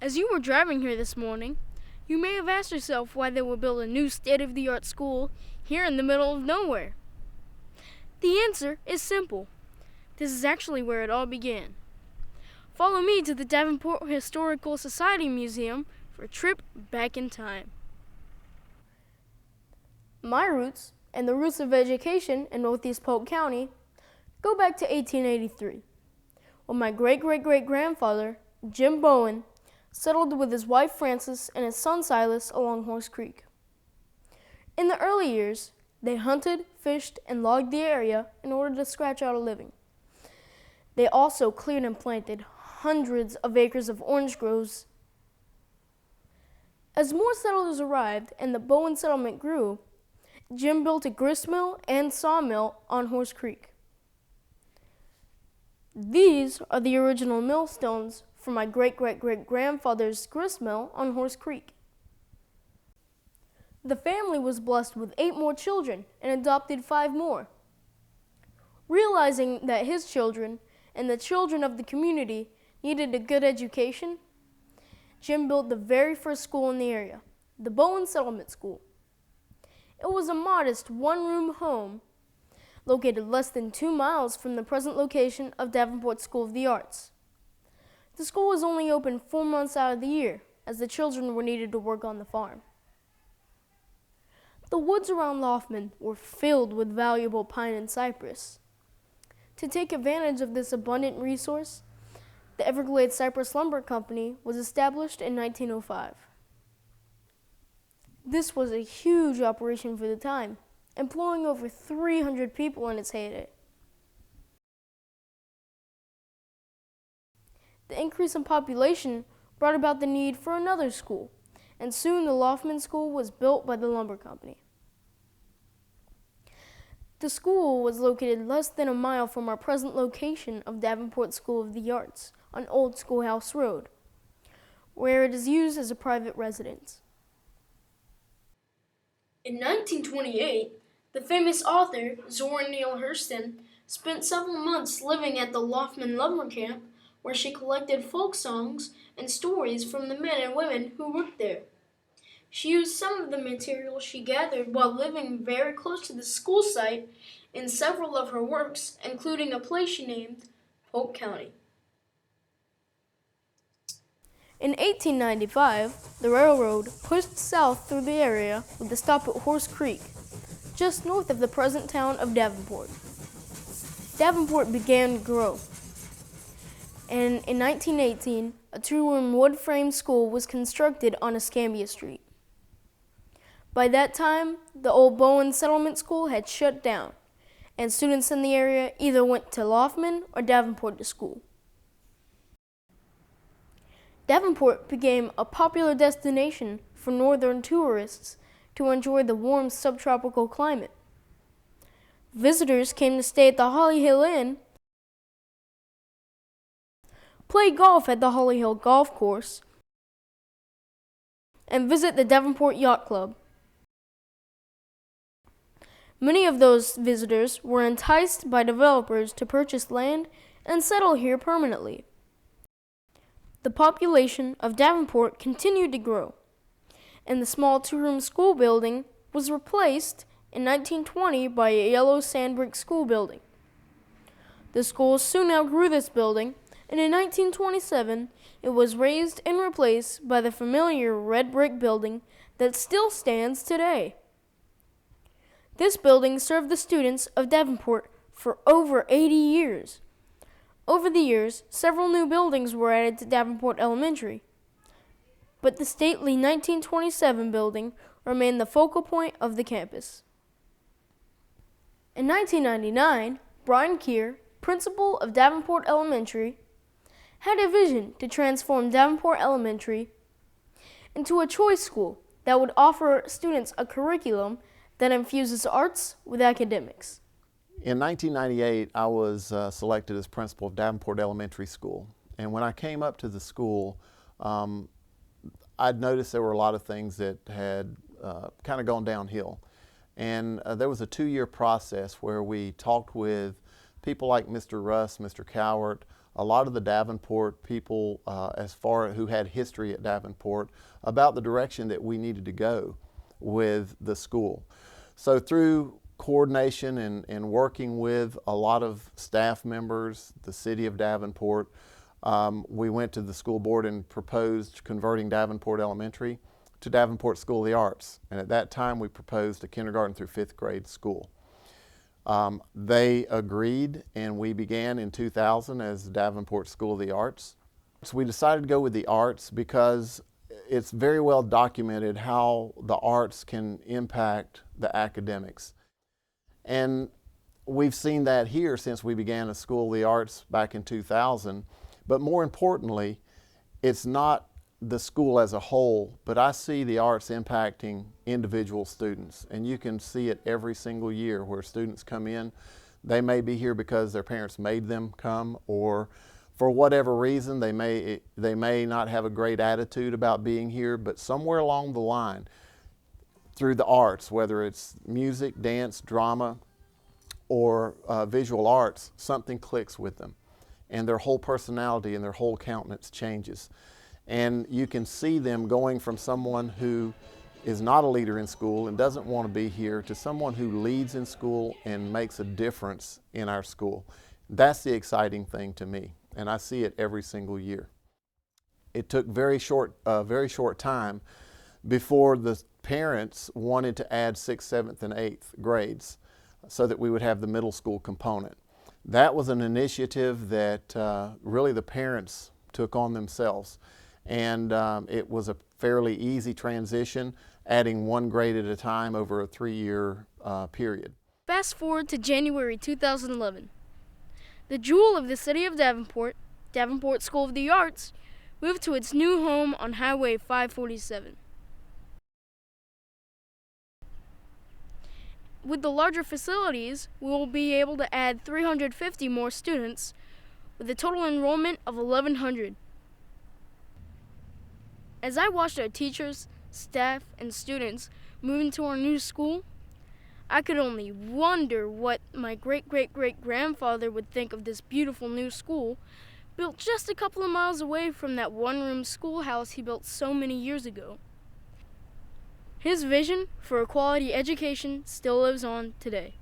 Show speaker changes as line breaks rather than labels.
As you were driving here this morning, you may have asked yourself why they would build a new state-of-the-art school here in the middle of nowhere. The answer is simple. This is actually where it all began. Follow me to the Davenport Historical Society Museum for a trip back in time. My roots, and the roots of education in Northeast Polk County, go back to 1883, when my great-great-great-grandfather, Jim Bowen, settled with his wife Frances and his son Silas along Horse Creek. In the early years, they hunted, fished, and logged the area in order to scratch out a living. They also cleared and planted hundreds of acres of orange groves. As more settlers arrived and the Bowen Settlement grew, Jim built a gristmill and sawmill on Horse Creek. These are the original millstones from my great-great-great-grandfather's gristmill on Horse Creek. The family was blessed with 8 more children and adopted 5 more. Realizing that his children and the children of the community needed a good education, Jim built the very first school in the area, the Bowen Settlement School. It was a modest one-room home located less than 2 miles from the present location of Davenport School of the Arts. The school was only open 4 months out of the year, as the children were needed to work on the farm. The woods around Loughman were filled with valuable pine and cypress. To take advantage of this abundant resource, the Everglades Cypress Lumber Company was established in 1905. This was a huge operation for the time, employing over 300 people in its heyday. The increase in population brought about the need for another school, and soon the Loughman School was built by the lumber company. The school was located less than a mile from our present location of Davenport School of the Arts on Old Schoolhouse Road, where it is used as a private residence. In 1928, the famous author Zora Neale Hurston spent several months living at the Loughman lumber camp, where she collected folk songs and stories from the men and women who worked there. She used some of the material she gathered while living very close to the school site in several of her works, including a place she named Polk County. In 1895, the railroad pushed south through the area with a stop at Horse Creek, just north of the present town of Davenport. Davenport began to grow, and in 1918, a 2-room wood-frame school was constructed on Escambia Street. By that time, the old Bowen Settlement School had shut down, and students in the area either went to Loughman or Davenport to school. Davenport became a popular destination for northern tourists to enjoy the warm subtropical climate. Visitors came to stay at the Holly Hill Inn, play golf at the Holly Hill Golf Course, and visit the Davenport Yacht Club. Many of those visitors were enticed by developers to purchase land and settle here permanently. The population of Davenport continued to grow, and the small 2-room school building was replaced in 1920 by a yellow sand brick school building. The school soon outgrew this building, and in 1927 it was razed and replaced by the familiar red brick building that still stands today. This building served the students of Davenport for over 80 years. Over the years, several new buildings were added to Davenport Elementary, but the stately 1927 building remained the focal point of the campus. In 1999, Brian Keir, principal of Davenport Elementary, had a vision to transform Davenport Elementary into a choice school that would offer students a curriculum that infuses arts with academics.
In 1998, I was selected as principal of Davenport Elementary School. And when I came up to the school, I'd noticed there were a lot of things that had kind of gone downhill. And there was a 2-year process where we talked with people like Mr. Russ, Mr. Cowart, a lot of the Davenport people who had history at Davenport about the direction that we needed to go with the school. So through coordination and working with a lot of staff members, the city of Davenport, we went to the school board and proposed converting Davenport Elementary to Davenport School of the Arts. And at that time we proposed a kindergarten through 5th grade school. They agreed, and we began in 2000 as Davenport School of the Arts. So we decided to go with the arts because it's very well documented how the arts can impact the academics. And we've seen that here since we began a School of the Arts back in 2000. But more importantly, it's not the school as a whole, but I see the arts impacting individual students. And you can see it every single year where students come in. They may be here because their parents made them come, or for whatever reason, they may not have a great attitude about being here, but somewhere along the line, through the arts, whether it's music, dance, drama, or visual arts, something clicks with them. And their whole personality and their whole countenance changes. And you can see them going from someone who is not a leader in school and doesn't want to be here to someone who leads in school and makes a difference in our school. That's the exciting thing to me, and I see it every single year. It took very short time before the parents wanted to add 6th, 7th, and 8th grades so that we would have the middle school component. That was an initiative that really the parents took on themselves. And it was a fairly easy transition, adding 1 grade at a time over a 3-year period.
Fast forward to January 2011. The jewel of the city of Davenport, Davenport School of the Arts, moved to its new home on Highway 547. With the larger facilities, we will be able to add 350 more students, with a total enrollment of 1,100. As I watched our teachers, staff, and students move into our new school, I could only wonder what my great-great-great-grandfather would think of this beautiful new school, built just a couple of miles away from that one-room schoolhouse he built so many years ago. His vision for a quality education still lives on today.